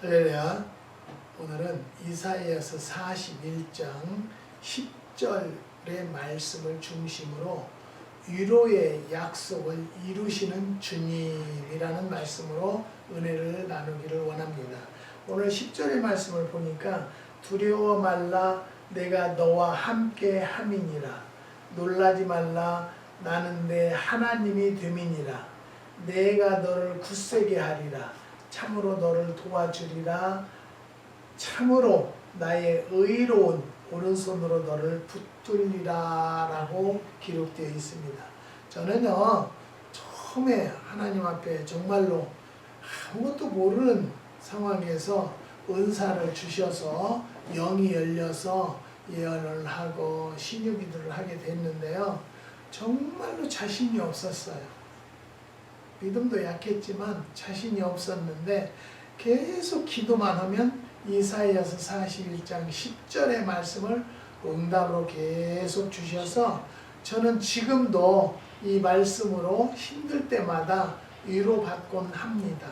할렐루야. 오늘은 이사야서 41장 10절의 말씀을 중심으로 위로의 약속을 이루시는 주님이라는 말씀으로 은혜를 나누기를 원합니다. 오늘 10절의 말씀을 보니까 두려워 말라 내가 너와 함께 함이니라. 놀라지 말라 나는 내 하나님이 됨이니라. 내가 너를 굳세게 하리라. 참으로 너를 도와주리라. 참으로 나의 의로운 오른손으로 너를 붙들리라 라고 기록되어 있습니다. 저는요 처음에 하나님 앞에 정말로 아무것도 모르는 상황에서 은사를 주셔서 영이 열려서 예언을 하고 신유기도를 하게 됐는데요, 정말로 자신이 없었어요. 믿음도 약했지만 자신이 없었는데 계속 기도만 하면 이사야서 41장 10절의 말씀을 응답으로 계속 주셔서 저는 지금도 이 말씀으로 힘들 때마다 위로받곤 합니다.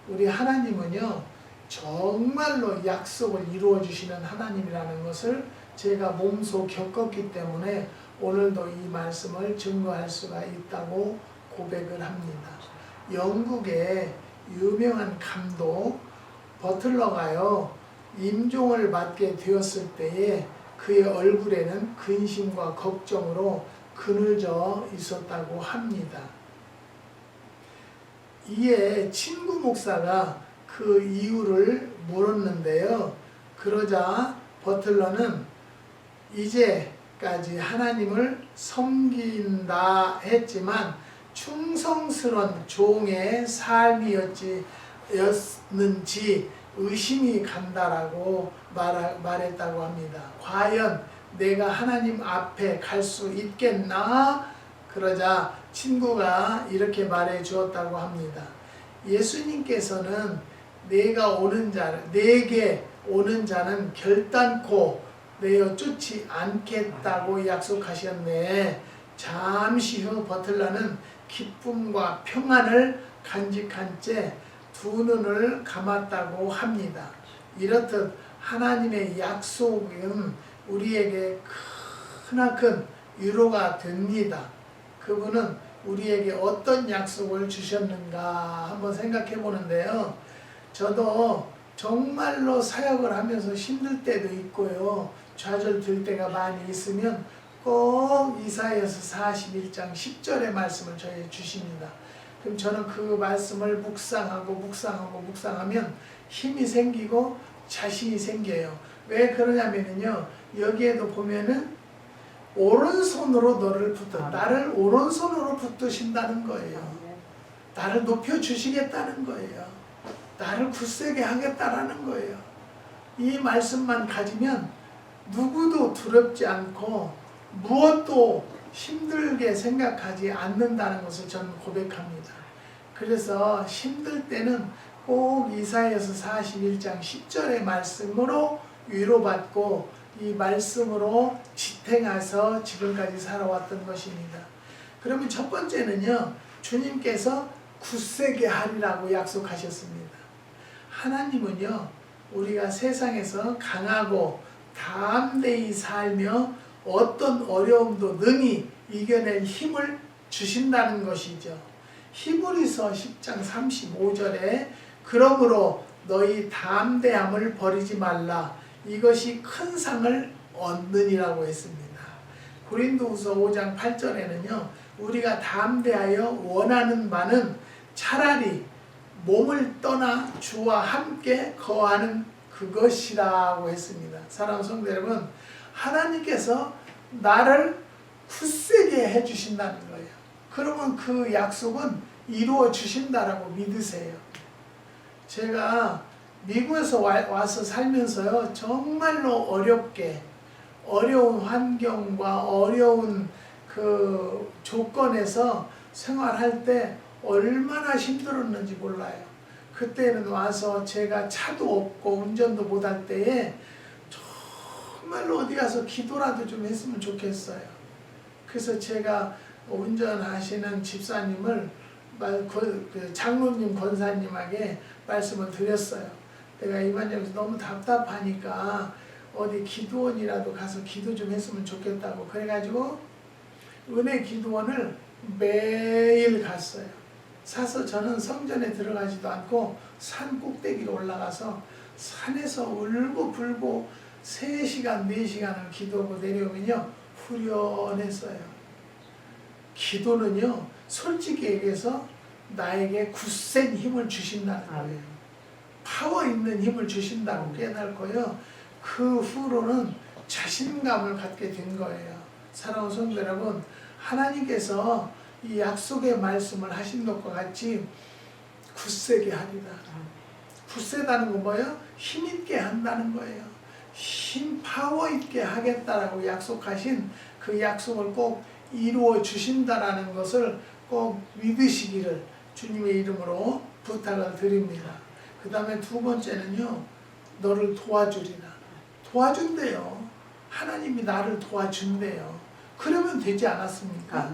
우리 하나님은요 정말로 약속을 이루어 주시는 하나님이라는 것을 제가 몸소 겪었기 때문에 오늘도 이 말씀을 증거할 수가 있다고 고백을 합니다. 영국의 유명한 감독 버틀러가요 임종을 받게 되었을 때에 그의 얼굴에는 근심과 걱정으로 그늘져 있었다고 합니다. 이에 친구 목사가 그 이유를 물었는데요, 그러자 버틀러는 이제까지 하나님을 섬긴다 했지만 충성스러운 종의 삶이었는지 의심이 간다라고 말했다고 합니다. 과연 내가 하나님 앞에 갈 수 있겠나? 그러자 친구가 이렇게 말해 주었다고 합니다. 예수님께서는 내게 오는 자는 결단코 내어 쫓지 않겠다고 약속하셨네. 잠시 후 버틀러는 기쁨과 평안을 간직한 채 두 눈을 감았다고 합니다. 이렇듯 하나님의 약속은 우리에게 크나큰 위로가 됩니다. 그분은 우리에게 어떤 약속을 주셨는가 한번 생각해 보는데요, 저도 정말로 사역을 하면서 힘들 때도 있고요, 좌절될 때가 많이 있으면 꼭 이사야서 41장 10절의 말씀을 저에게 주십니다. 그럼 저는 그 말씀을 묵상하면 힘이 생기고 자신이 생겨요. 왜 그러냐면요, 여기에도 보면은 오른손으로 너를 나를 오른손으로 붙드신다는 거예요. 나를 높여주시겠다는 거예요. 나를 굳세게 하겠다라는 거예요. 이 말씀만 가지면 누구도 두렵지 않고 무엇도 힘들게 생각하지 않는다는 것을 저는 고백합니다. 그래서 힘들 때는 꼭 이사야서 41장 10절의 말씀으로 위로받고 이 말씀으로 지탱해서 지금까지 살아왔던 것입니다. 그러면 첫 번째는요, 주님께서 굳세게 하리라고 약속하셨습니다. 하나님은요 우리가 세상에서 강하고 담대히 살며 어떤 어려움도 능히 이겨낼 힘을 주신다는 것이죠. 히브리서 10장 35절에 그러므로 너희 담대함을 버리지 말라 이것이 큰 상을 얻느니라고 했습니다. 고린도후서 5장 8절에는요 우리가 담대하여 원하는 바는 차라리 몸을 떠나 주와 함께 거하는 그것이라고 했습니다. 사랑하는 성도 여러분, 하나님께서 나를 굳세게 해주신다는 거예요. 그러면 그 약속은 이루어 주신다라고 믿으세요. 제가 미국에서 와서 살면서요 정말로 어려운 환경과 어려운 그 조건에서 생활할 때 얼마나 힘들었는지 몰라요. 그때는 와서 제가 차도 없고 운전도 못할 때에 정말로 어디 가서 기도라도 좀 했으면 좋겠어요. 그래서 제가 운전하시는 집사님을 장로님 권사님에게 말씀을 드렸어요. 내가 이반장에서 너무 답답하니까 어디 기도원이라도 가서 기도 좀 했으면 좋겠다고 그래가지고 은혜 기도원을 매일 갔어요. 사서 저는 성전에 들어가지도 않고 산 꼭대기로 올라가서 산에서 울고 불고 3시간, 4시간을 기도하고 내려오면요 후련했어요. 기도는요 솔직히 얘기해서 나에게 굳센 힘을 주신다는 거예요. 파워 있는 힘을 주신다고 깨닫고요. 그 후로는 자신감을 갖게 된 거예요. 사랑하는 성도 여러분, 하나님께서 이 약속의 말씀을 하신 것과 같이 굳세게 하리라. 굳세다는 건 뭐예요? 힘있게 한다는 거예요. 힘 파워 있게 하겠다라고 약속하신 그 약속을 꼭 이루어 주신다라는 것을 꼭 믿으시기를 주님의 이름으로 부탁을 드립니다. 그 다음에 두 번째는요, 너를 도와주리라. 도와준대요. 하나님이 나를 도와준대요. 그러면 되지 않았습니까?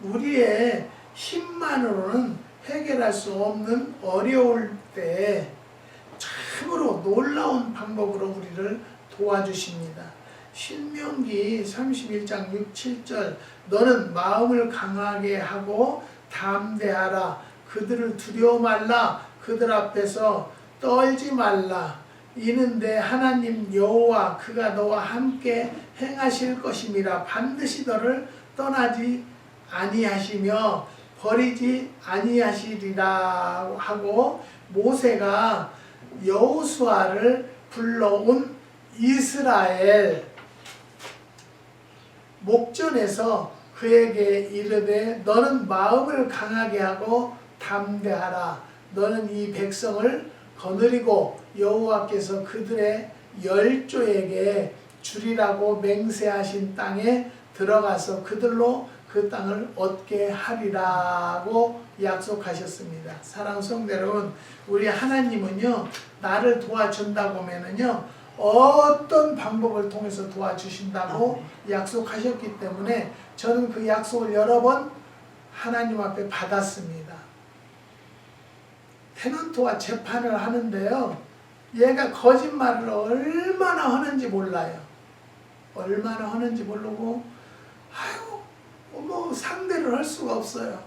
우리의 힘만으로는 해결할 수 없는 어려울 때 참으로 놀라운 방법으로 우리를 도와주십니다. 신명기 31장 6, 7절 너는 마음을 강하게 하고 담대하라. 그들을 두려워 말라. 그들 앞에서 떨지 말라. 이는 내 하나님 여호와 그가 너와 함께 행하실 것임이라. 반드시 너를 떠나지 아니하시며 버리지 아니하시리라 하고 모세가 여호수아를 불러온 이스라엘 목전에서 그에게 이르되 너는 마음을 강하게 하고 담대하라. 너는 이 백성을 거느리고 여호와께서 그들의 열조에게 주리라고 맹세하신 땅에 들어가서 그들로 그 땅을 얻게 하리라고 약속하셨습니다. 사랑하는 성도 여러분, 우리 하나님은요 나를 도와준다고 하면은요 어떤 방법을 통해서 도와주신다고 약속하셨기 때문에 저는 그 약속을 여러 번 하나님 앞에 받았습니다. 테넌트와 재판을 하는데요, 얘가 거짓말을 얼마나 하는지 몰라요. 얼마나 하는지 모르고 아유 뭐 상대를 할 수가 없어요.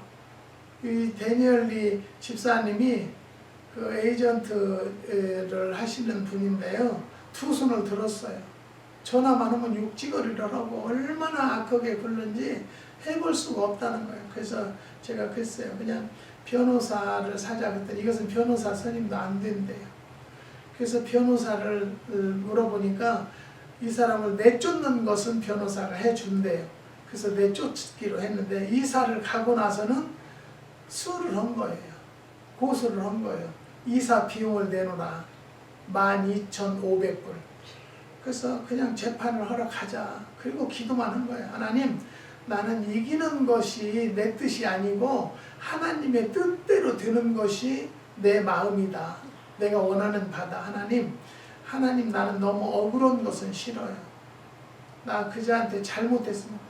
이 데니얼리 집사님이 그 에이전트를 하시는 분인데요, 두 손을 들었어요. 전화만 하면 육지거리를 하고 얼마나 악하게 굴는지 해볼 수가 없다는 거예요. 그래서 제가 그랬어요. 그냥 변호사를 사자 그랬더니 이것은 변호사 선임도 안 된대요. 그래서 변호사를 물어보니까 이 사람을 내쫓는 것은 변호사가 해준대요. 그래서 내쫓기로 했는데 이사를 가고 나서는 수를 한 거예요. 고소를 한 거예요. 이사 비용을 내놓으라. 12,500불. 그래서 그냥 재판을 하러 가자. 그리고 기도만 한 거예요. 하나님, 나는 이기는 것이 내 뜻이 아니고 하나님의 뜻대로 되는 것이 내 마음이다. 내가 원하는 바다. 하나님 나는 너무 억울한 것은 싫어요. 나 그자한테 잘못했습니다.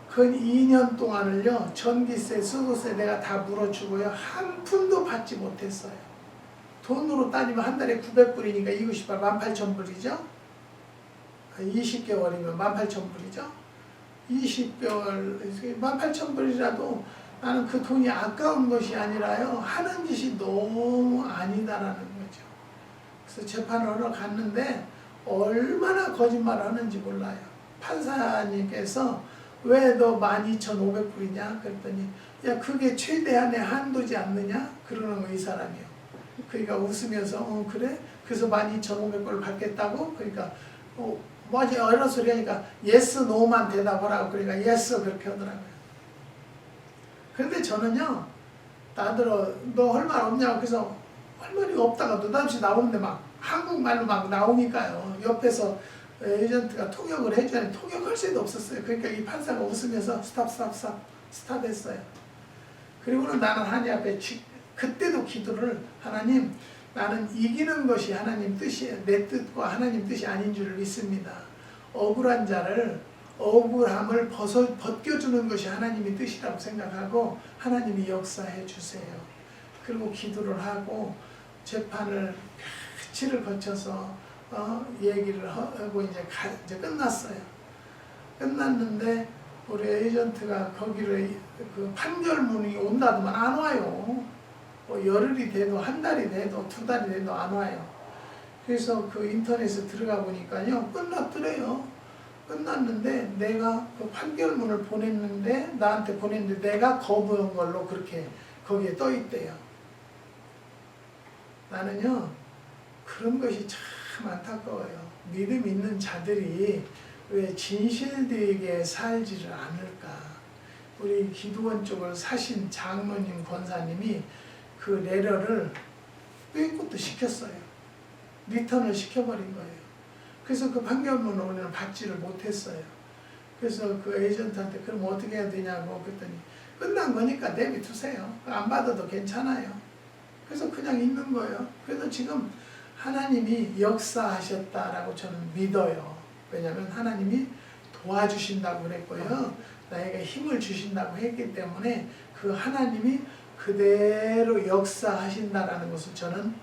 그 2년 동안을요 전기세, 수도세 내가 다 물어주고요 한 푼도 받지 못했어요. 돈으로 따지면 한 달에 900불이니까 이것이 바로 18,000불이죠. 20개월이면 18,000불이죠. 20개월 18,000불이라도 나는 그 돈이 아까운 것이 아니라요 하는 짓이 너무 아니다라는 거죠. 그래서 재판을 하러 갔는데 얼마나 거짓말을 하는지 몰라요. 판사님께서 왜 너 12,500불이냐 그랬더니 야 그게 최대한의 한도지 않느냐 그러는 거 이 사람이요. 그러니까 웃으면서 그래? 그래서 12,500불을 받겠다고? 그러니까 뭐지 여러 소리 하니까 yes, no만 대답하라고 그러니까 yes 그렇게 하더라고요. 그런데 저는요 나더러 너 할 말 없냐고 그래서 할 말이 없다가 느닷없이 나오는데 막 한국말로 막 나오니까요. 옆에서 에이전트가 통역을 해주니 통역할 새도 없었어요. 그러니까 이 판사가 웃으면서 스탑 했어요. 그리고는 나는 하나님 앞에 그때도 기도를 하나님 나는 이기는 것이 하나님 뜻이 내 뜻과 하나님 뜻이 아닌 줄을 믿습니다. 억울한 자를 억울함을 벗겨주는 것이 하나님의 뜻이라고 생각하고 하나님이 역사해 주세요. 그리고 기도를 하고 재판을 수치를 거쳐서 얘기를 하고 이제 끝났어요. 끝났는데 우리 에이전트가 거기를 그 판결문이 온다더만 안 와요. 열흘이 돼도 한 달이 돼도 두 달이 돼도 안 와요. 그래서 그 인터넷에 들어가 보니까요 끝났더래요. 끝났는데 내가 그 판결문을 보냈는데 나한테 보냈는데 내가 거부한 걸로 그렇게 거기에 떠 있대요. 나는요 그런 것이 참 안타까워요. 믿음 있는 자들이 왜 진실되게 살지를 않을까. 우리 기도원 쪽을 사신 장로님 권사님이 그 레러를 빼고도 시켰어요. 리턴을 시켜버린 거예요. 그래서 그 판결문을 우리는 받지를 못했어요. 그래서 그 에이전트한테 그럼 어떻게 해야 되냐고 그랬더니 끝난 거니까 내비두세요. 안 받아도 괜찮아요. 그래서 그냥 있는 거예요. 그래서 지금 하나님이 역사하셨다라고 저는 믿어요. 왜냐하면 하나님이 도와주신다고 그랬고요. 나에게 힘을 주신다고 했기 때문에 그 하나님이 그대로 역사하신다라는 것을 저는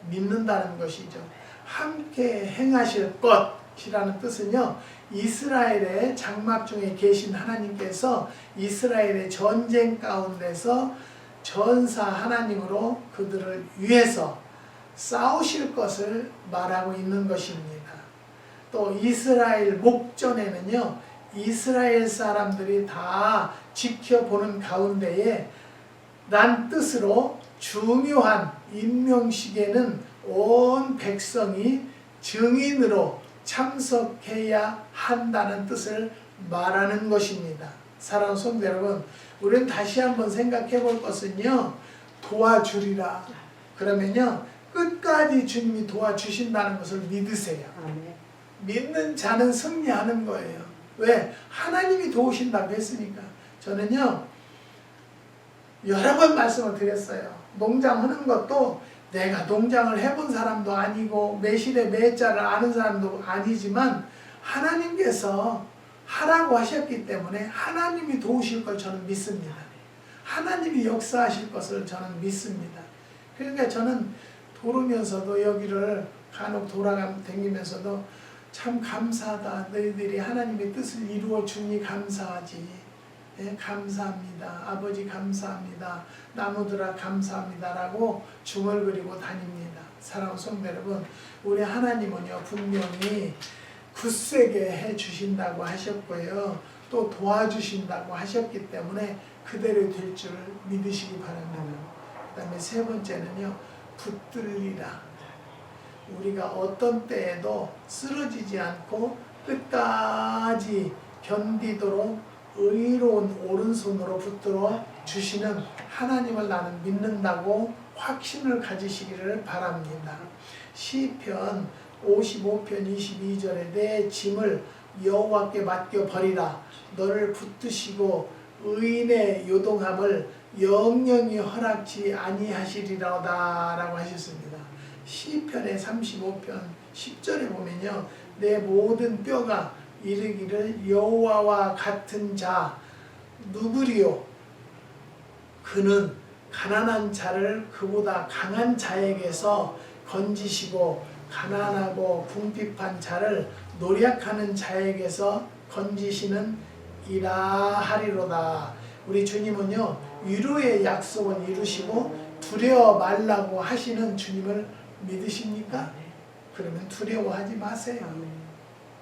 믿는다는 것이죠. 함께 행하실 것이라는 뜻은요. 이스라엘의 장막 중에 계신 하나님께서 이스라엘의 전쟁 가운데서 전사 하나님으로 그들을 위해서 싸우실 것을 말하고 있는 것입니다. 또 이스라엘 목전에는요. 이스라엘 사람들이 다 지켜보는 가운데에 난 뜻으로 중요한 임명식에는 온 백성이 증인으로 참석해야 한다는 뜻을 말하는 것입니다. 사랑하는 성도 여러분, 우리는 다시 한번 생각해 볼 것은요. 도와주리라. 그러면요. 끝까지 주님이 도와주신다는 것을 믿으세요. 믿는 자는 승리하는 거예요. 왜? 하나님이 도우신다고 했으니까. 저는요. 여러 번 말씀을 드렸어요. 농장하는 것도 내가 농장을 해본 사람도 아니고 매실의 매자를 아는 사람도 아니지만 하나님께서 하라고 하셨기 때문에 하나님이 도우실 걸 저는 믿습니다. 하나님이 역사하실 것을 저는 믿습니다. 그러니까 저는 돌으면서도 여기를 간혹 다니면서도 참 감사하다. 너희들이 하나님의 뜻을 이루어 주니 감사하지. 네, 감사합니다. 아버지 감사합니다. 나무들아 감사합니다. 라고 중얼거리고 다닙니다. 사랑하는 성도 여러분, 우리 하나님은요 분명히 굳세게 해주신다고 하셨고요. 또 도와주신다고 하셨기 때문에 그대로 될 줄 믿으시기 바랍니다. 그 다음에 세 번째는요. 붙들리라. 우리가 어떤 때에도 쓰러지지 않고 끝까지 견디도록 의로운 오른손으로 붙들어 주시는 하나님을 나는 믿는다고 확신을 가지시기를 바랍니다. 시편 55편 22절에 내 짐을 여호와께 맡겨 버리라. 너를 붙드시고 의인의 요동함을 영영이 허락지 아니하시리로다 라고 하셨습니다. 시편의 35편 10절에 보면요. 내 모든 뼈가 이르기를 여호와와 같은 자 누구리요? 그는 가난한 자를 그보다 강한 자에게서 건지시고 가난하고 궁핍한 자를 노력하는 자에게서 건지시는 이라 하리로다. 우리 주님은요 위로의 약속을 이루시고 두려워 말라고 하시는 주님을 믿으십니까? 그러면 두려워하지 마세요.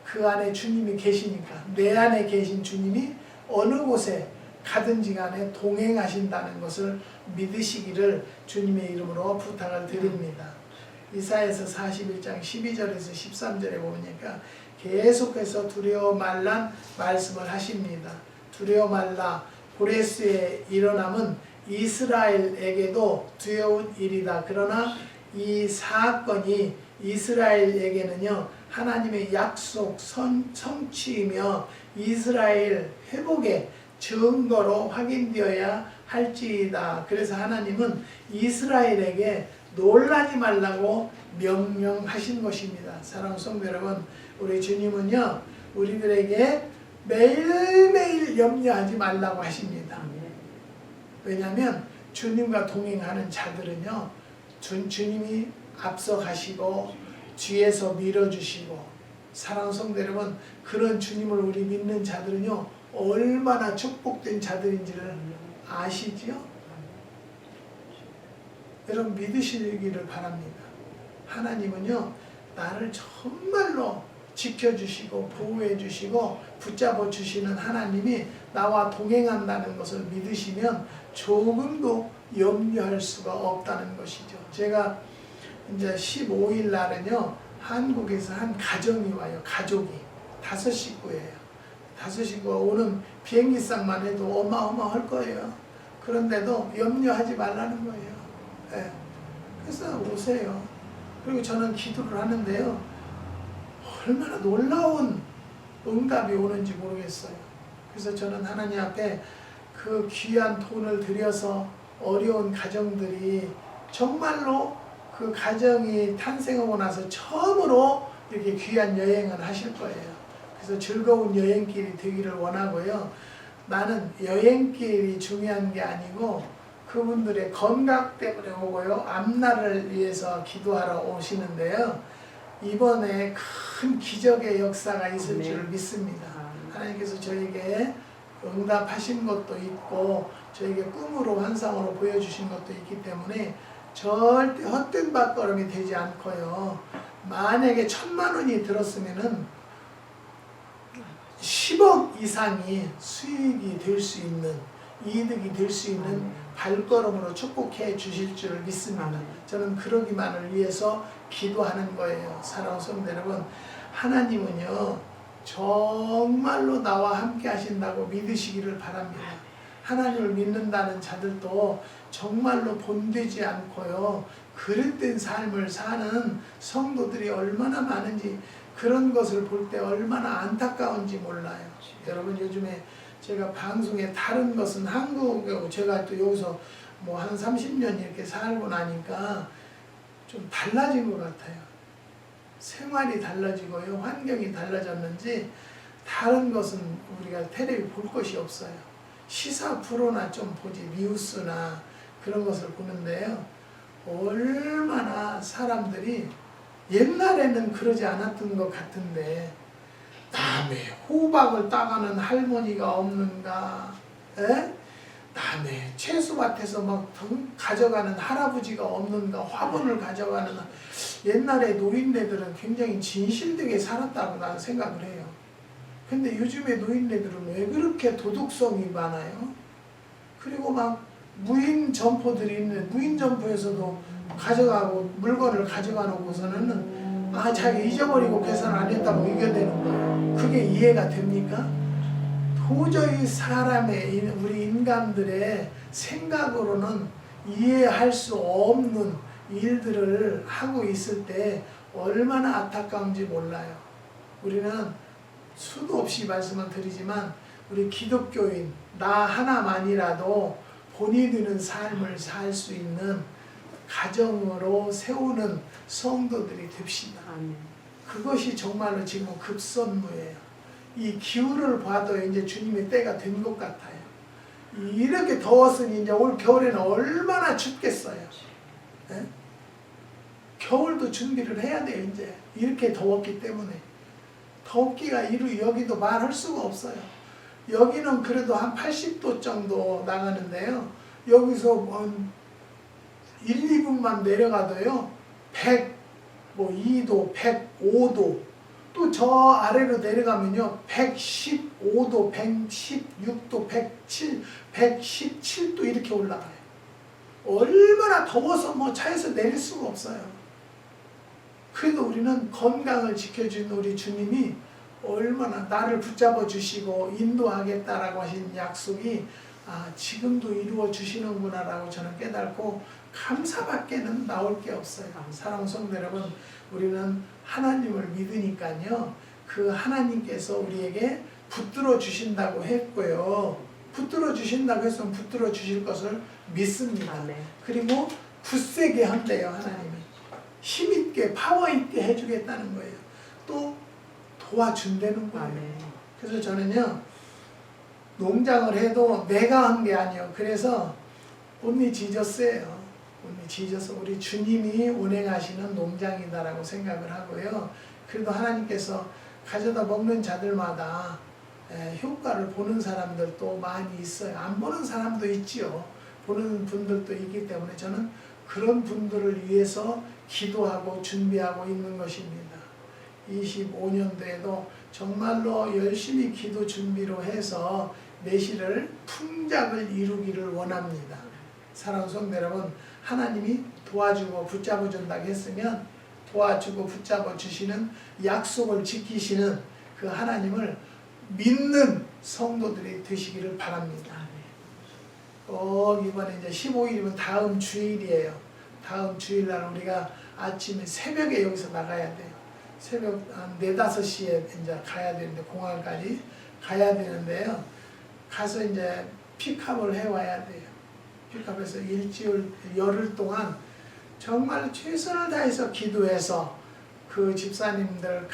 그 안에 주님이 계시니까 내 안에 계신 주님이 어느 곳에 가든지 간에 동행하신다는 것을 믿으시기를 주님의 이름으로 부탁을 드립니다. 이사야서 41장 12절에서 13절에 보니까 계속해서 두려워 말란 말씀을 하십니다. 두려워 말라. 고레스의 일어남은 이스라엘에게도 두려운 일이다. 그러나 이 사건이 이스라엘에게는요 하나님의 약속 성취이며 이스라엘 회복의 증거로 확인되어야 할지이다. 그래서 하나님은 이스라엘에게 놀라지 말라고 명령하신 것입니다. 사랑하는 성도 여러분, 우리 주님은요 우리들에게 매일매일 염려하지 말라고 하십니다. 왜냐하면 주님과 동행하는 자들은요 주님이 앞서 가시고 뒤에서 밀어주시고, 사랑하는 성도 여러분, 그런 주님을 우리 믿는 자들은요 얼마나 축복된 자들인지를 아시지요? 여러분 믿으시기를 바랍니다. 하나님은요 나를 정말로 지켜주시고 보호해주시고 붙잡아주시는 하나님이 나와 동행한다는 것을 믿으시면 조금도 염려할 수가 없다는 것이죠. 제가 이제 15일 날은요 한국에서 한 가정이 와요. 가족이 5식구예요. 5식구가 오는 비행기값만 해도 어마어마할 거예요. 그런데도 염려하지 말라는 거예요. 네. 그래서 오세요. 그리고 저는 기도를 하는데요 얼마나 놀라운 응답이 오는지 모르겠어요. 그래서 저는 하나님 앞에 그 귀한 돈을 들여서 어려운 가정들이 정말로 그 가정이 탄생하고 나서 처음으로 이렇게 귀한 여행을 하실 거예요. 그래서 즐거운 여행길이 되기를 원하고요. 나는 여행길이 중요한 게 아니고 그분들의 건강 때문에 오고요. 앞날을 위해서 기도하러 오시는데요. 이번에 큰 기적의 역사가 있을 줄을 믿습니다. 하나님께서 저에게 응답하신 것도 있고 저에게 꿈으로 환상으로 보여주신 것도 있기 때문에 절대 헛된 발걸음이 되지 않고요. 만약에 1,000만 원이 들었으면은 10억 이상이 수익이 될 수 있는, 이득이 될 수 있는 발걸음으로 축복해 주실 줄을 믿습니다. 저는 그러기만을 위해서 기도하는 거예요. 사랑하는 성도 여러분, 하나님은요 정말로 나와 함께 하신다고 믿으시기를 바랍니다. 하나님을 믿는다는 자들도 정말로 본되지 않고요 그릇된 삶을 사는 성도들이 얼마나 많은지, 그런 것을 볼 때 얼마나 안타까운지 몰라요. 여러분 요즘에 제가 방송에 다른 것은 한국에 제가 또 여기서 뭐 한 30년 이렇게 살고 나니까 좀 달라진 것 같아요. 생활이 달라지고요 환경이 달라졌는지 다른 것은 우리가 텔레비 볼 것이 없어요. 시사 프로나 좀 보지, 뉴스나 그런 것을 보는데요 얼마나 사람들이 옛날에는 그러지 않았던 것 같은데 남의 호박을 따가는 할머니가 없는가, 남의 채소밭에서 막 가져가는 할아버지가 없는가, 화분을 가져가는, 옛날에 노인네들은 굉장히 진실되게 살았다고 나는 생각을 해요. 근데 요즘에 노인네들은 왜 그렇게 도덕성이 많아요? 그리고 막 무인 점포들이 있는데 무인 점포에서도 가져가고 물건을 가져가 놓고서는 자기 잊어버리고 계산 안 했다고 이겨내는 거예요. 그게 이해가 됩니까? 도저히 사람의, 우리 인간들의 생각으로는 이해할 수 없는 일들을 하고 있을 때 얼마나 안타까운지 몰라요. 우리는 수도 없이 말씀을 드리지만 우리 기독교인 나 하나만이라도 본이 되는 삶을 살 수 있는 가정으로 세우는 성도들이 됩시다. 그것이 정말로 지금 급선무예요. 이 기후를 봐도 이제 주님의 때가 된 것 같아요. 이렇게 더웠으니 이제 올 겨울에는 얼마나 춥겠어요. 네? 겨울도 준비를 해야 돼요. 이제 이렇게 더웠기 때문에. 덥기가 여기도 말할 수가 없어요. 여기는 그래도 한 80도 정도 나가는데요. 여기서 1, 2분만 내려가도요. 102도, 105도, 또 저 아래로 내려가면요. 115도, 116도, 117도 이렇게 올라가요. 얼마나 더워서 뭐 차에서 내릴 수가 없어요. 그래도 우리는 건강을 지켜주는 우리 주님이 얼마나 나를 붙잡아 주시고 인도하겠다라고 하신 약속이 지금도 이루어 주시는구나라고 저는 깨닫고 감사밖에는 나올 게 없어요. 사랑하는 성도 여러분, 우리는 하나님을 믿으니까요. 그 하나님께서 우리에게 붙들어 주신다고 했고요. 붙들어 주신다고 했으면 붙들어 주실 것을 믿습니다. 그리고 굳세게 한대요. 하나님이. 힘있게 파워있게 해주겠다는 거예요. 또 도와준다는 거예요. 그래서 저는요. 농장을 해도 내가 한 게 아니에요. 그래서 only Jesus 예요. 우리 주님이 운행하시는 농장이다라고 생각을 하고요. 그래도 하나님께서 가져다 먹는 자들마다 효과를 보는 사람들도 많이 있어요. 안 보는 사람도 있지요. 보는 분들도 있기 때문에 저는 그런 분들을 위해서 기도하고 준비하고 있는 것입니다. 25년도에도 정말로 열심히 기도 준비로 해서 내실을 풍작을 이루기를 원합니다. 사랑하는 성도 여러분, 하나님이 도와주고 붙잡아 준다고 했으면 도와주고 붙잡아 주시는 약속을 지키시는 그 하나님을 믿는 성도들이 되시기를 바랍니다. 꼭 이번에 이제 15일이면 다음 주일이에요. 다음 주일날 우리가 아침에 새벽에 여기서 나가야 돼요. 새벽 한 4, 5시에 이제 가야 되는데, 공항까지 가야 되는데요. 가서 이제 픽업을 해와야 돼요. 픽업해서 일주일, 열흘 동안 정말 최선을 다해서 기도해서 그 집사님들,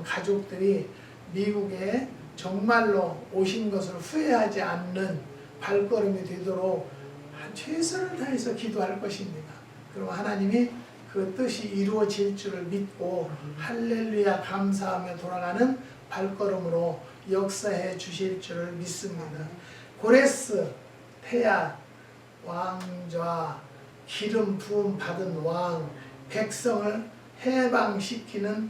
가족들이 미국에 정말로 오신 것을 후회하지 않는 발걸음이 되도록 최선을 다해서 기도할 것입니다. 그럼 하나님이 그 뜻이 이루어질 줄을 믿고 할렐루야 감사하며 돌아가는 발걸음으로 역사해 주실 줄을 믿습니다. 고레스, 태야, 왕좌, 기름 부음 받은 왕, 백성을 해방시키는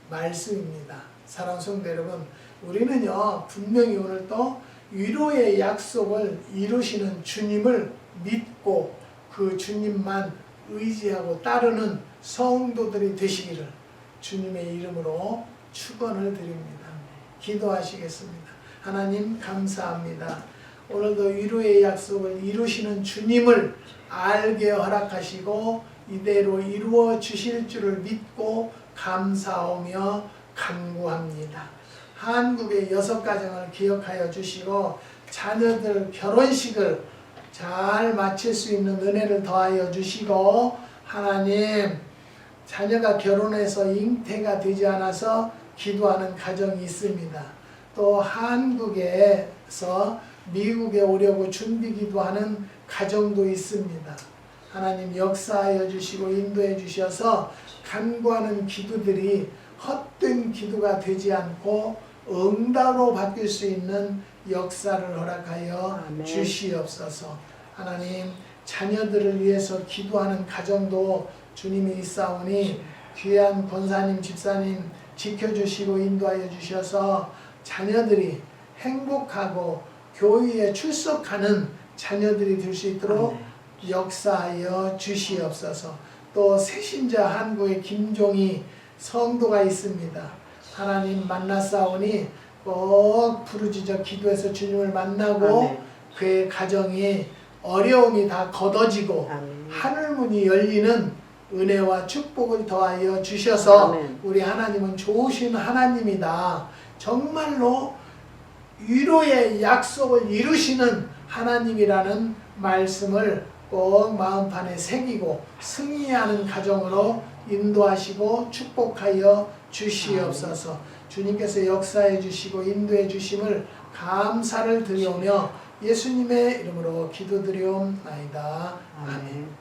말씀입니다. 사랑하는 성도 여러분, 우리는요 분명히 오늘 또 위로의 약속을 이루시는 주님을 믿고 그 주님만 의지하고 따르는 성도들이 되시기를 주님의 이름으로 축원을 드립니다. 기도하시겠습니다. 하나님 감사합니다. 오늘도 위로의 약속을 이루시는 주님을 알게 허락하시고 이대로 이루어 주실 줄을 믿고 감사하며 간구합니다. 한국의 6가정을 기억하여 주시고 자녀들 결혼식을 잘 마칠 수 있는 은혜를 더하여 주시고, 하나님 자녀가 결혼해서 잉태가 되지 않아서 기도하는 가정이 있습니다. 또 한국에서 미국에 오려고 준비 기도하는 가정도 있습니다. 하나님 역사하여 주시고 인도해 주셔서 간구하는 기도들이 헛된 기도가 되지 않고 응답으로 바뀔 수 있는 역사를 허락하여 아멘. 주시옵소서. 하나님 자녀들을 위해서 기도하는 가정도 주님이 있사오니 귀한 권사님 집사님 지켜주시고 인도하여 주셔서 자녀들이 행복하고 교회에 출석하는 자녀들이 될 수 있도록 역사하여 주시옵소서. 또 새신자 한국의 김종희 성도가 있습니다. 하나님 만났사오니 꼭 부르짖어 기도해서 주님을 만나고 아멘. 그의 가정이 어려움이 다 걷어지고 아멘. 하늘문이 열리는 은혜와 축복을 더하여 주셔서 아멘. 우리 하나님은 좋으신 하나님이다. 정말로 위로의 약속을 이루시는 하나님이라는 말씀을 꼭 마음판에 새기고 승리하는 가정으로 인도하시고 축복하여 주시옵소서. 주님께서 역사해 주시고 인도해 주심을 감사를 드리오며 예수님의 이름으로 기도드리옵나이다. 아멘.